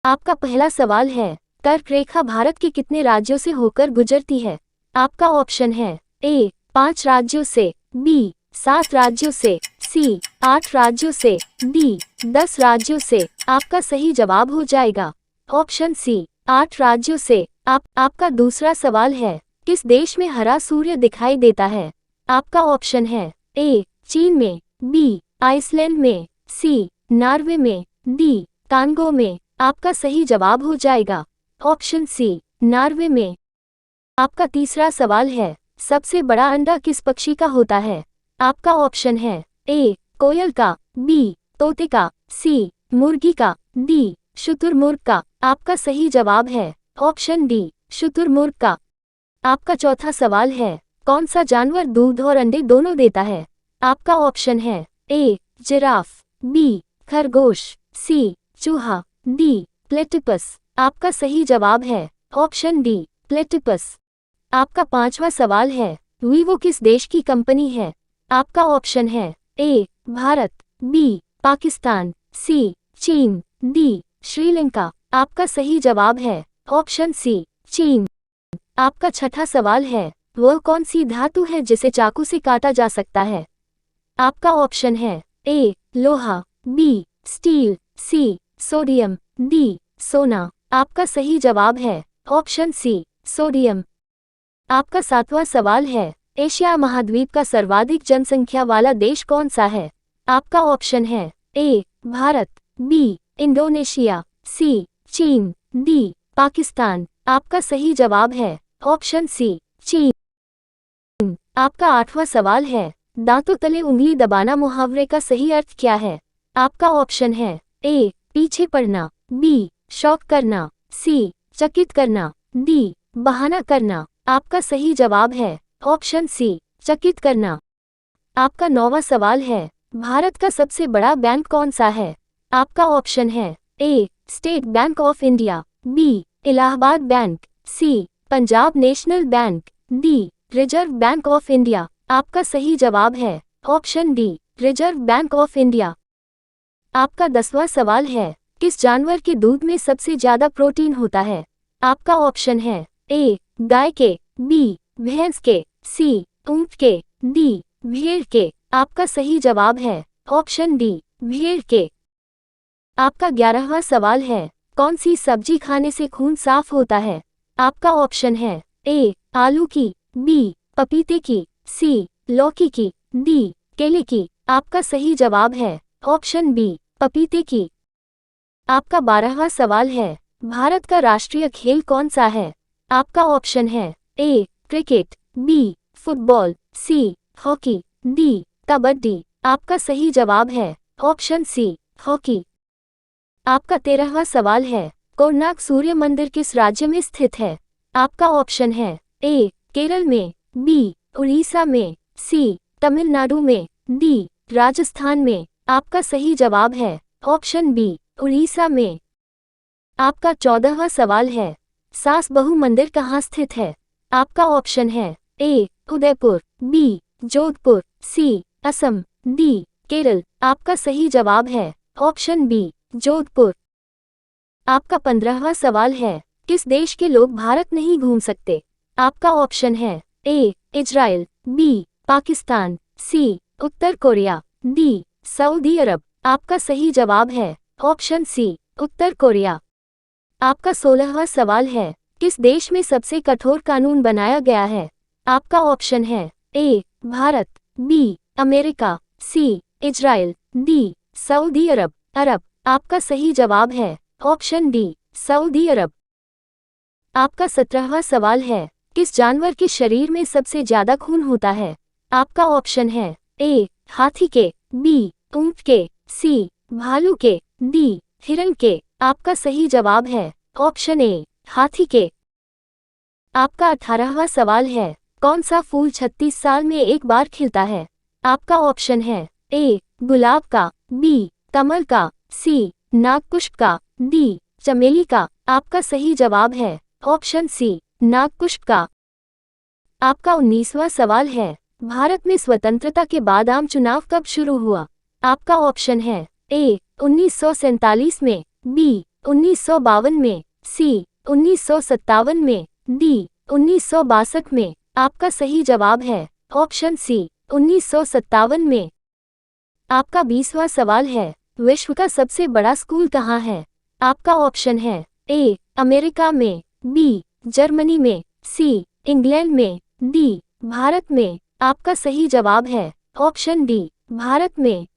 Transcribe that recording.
आपका पहला सवाल है, कर्क रेखा भारत के कितने राज्यों से होकर गुजरती है? आपका ऑप्शन है ए 5 राज्यों से, बी 7 राज्यों से, सी 8 राज्यों से, डी 10 राज्यों से। आपका सही जवाब हो जाएगा ऑप्शन सी 8 राज्यों से। आपका दूसरा सवाल है, किस देश में हरा सूर्य दिखाई देता है? आपका ऑप्शन है ए चीन में, बी आइसलैंड में, सी नॉर्वे में, डी कांगो में। आपका सही जवाब हो जाएगा ऑप्शन सी नॉर्वे में। आपका तीसरा सवाल है, सबसे बड़ा अंडा किस पक्षी का होता है? आपका ऑप्शन है ए कोयल का, बी तोते का, सी मुर्गी का, डी शुतुरमुर्ग का। आपका सही जवाब है ऑप्शन डी शुतुरमुर्ग का। आपका चौथा सवाल है, कौन सा जानवर दूध और अंडे दोनों देता है? आपका ऑप्शन है ए जिराफ, बी खरगोश, सी चूहा, डी प्लेटिपस। आपका सही जवाब है ऑप्शन डी प्लेटिपस। आपका पांचवा सवाल है, वीवो किस देश की कंपनी है? आपका ऑप्शन है ए भारत, बी पाकिस्तान, सी चीन, डी श्रीलंका। आपका सही जवाब है ऑप्शन सी चीन। आपका छठा सवाल है, वह कौन सी धातु है जिसे चाकू से काटा जा सकता है? आपका ऑप्शन है ए लोहा, B steel, C sodium, D सोना। आपका सही जवाब है ऑप्शन सी सोडियम। आपका सातवां सवाल है, एशिया महाद्वीप का सर्वाधिक जनसंख्या वाला देश कौन सा है? आपका ऑप्शन है ए भारत, बी इंडोनेशिया, सी चीन, डी पाकिस्तान। आपका सही जवाब है ऑप्शन सी चीन। आपका आठवां सवाल है, दांतों तले उंगली दबाना मुहावरे का सही अर्थ क्या है? आपका ऑप्शन है ए पीछे पड़ना, बी शौक करना, सी चकित करना, डी बहाना करना। आपका सही जवाब है ऑप्शन सी चकित करना। आपका नौवां सवाल है, भारत का सबसे बड़ा बैंक कौन सा है? आपका ऑप्शन है A State Bank of India, B Allahabad Bank, C Punjab National Bank, D Reserve Bank of India. आपका सही जवाब है option D Reserve Bank of India. आपका 10वां सवाल है, किस जानवर के दूध में सबसे ज्यादा प्रोटीन होता है? आपका ऑप्शन है ए गाय के, बी भैंस के, सी ऊंट के, डी भेड़ के। आपका सही जवाब है ऑप्शन डी भेड़ के। आपका 11वां सवाल है, कौन सी सब्जी खाने से खून साफ होता है? आपका ऑप्शन है ए आलू की, बी पपीते की, सी लौकी की, डी केले की। आपका सही जवाब है ऑप्शन बी पपीते की। आपका 12वां सवाल है, भारत का राष्ट्रीय खेल कौन सा है? आपका ऑप्शन है A cricket, B football, C hockey, D kabaddi. आपका सही जवाब है ऑप्शन सी हॉकी। आपका 13वां सवाल है, कोणार्क सूर्य मंदिर किस राज्य में स्थित है? आपका ऑप्शन है ए केरल में, बी उड़ीसा में, सी तमिलनाडु में, डी राजस्थान में। आपका सही जवाब है ऑप्शन बी उड़ीसा में। आपका 14वां सवाल है, सास बहू मंदिर कहाँ स्थित है? आपका ऑप्शन है ए उदयपुर, बी जोधपुर, सी असम, डी केरल। आपका सही जवाब है ऑप्शन बी जोधपुर। आपका 15वां सवाल है, किस देश के लोग भारत नहीं घूम सकते? आपका ऑप्शन है ए इजराइल, बी पाकिस्तान, सी उत्तर कोरिया, डी सऊदी अरब। आपका सही जवाब है ऑप्शन सी उत्तर कोरिया। आपका 16वां सवाल है, किस देश में सबसे कठोर कानून बनाया गया है? आपका ऑप्शन है A Bharat, B America, C Israel, D Saudi Arabia. आपका सही जवाब है ऑप्शन डी सऊदी अरब। आपका 17वां सवाल है, किस जानवर के शरीर में सबसे ज्यादा खून होता है? आपका ऑप्शन है ए हाथी के, बी ऊंट के, सी भालू के, डी हिरण के। आपका सही जवाब है ऑप्शन ए हाथी के। आपका 18वां सवाल है, कौन सा फूल 36 साल में एक बार खिलता है? आपका ऑप्शन है ए गुलाब का, बी कमल का, सी नागपुष्प का, डी चमेली का। आपका सही जवाब है ऑप्शन सी नागपुष्प का। आपका 19वां सवाल है, भारत में स्वतंत्रता के बाद आम चुनाव कब शुरू हुआ? आपका ऑप्शन है ए 1947 में, बी 1952 में, सी 1957 में, डी 1962 में। आपका सही जवाब है ऑप्शन सी 1957 में। आपका 20वां सवाल है, विश्व का सबसे बड़ा स्कूल कहाँ है? आपका ऑप्शन है ए अमेरिका में, बी जर्मनी में, सी इंग्लैंड में, डी भारत में। आपका सही जवाब है ऑप्शन डी भारत में।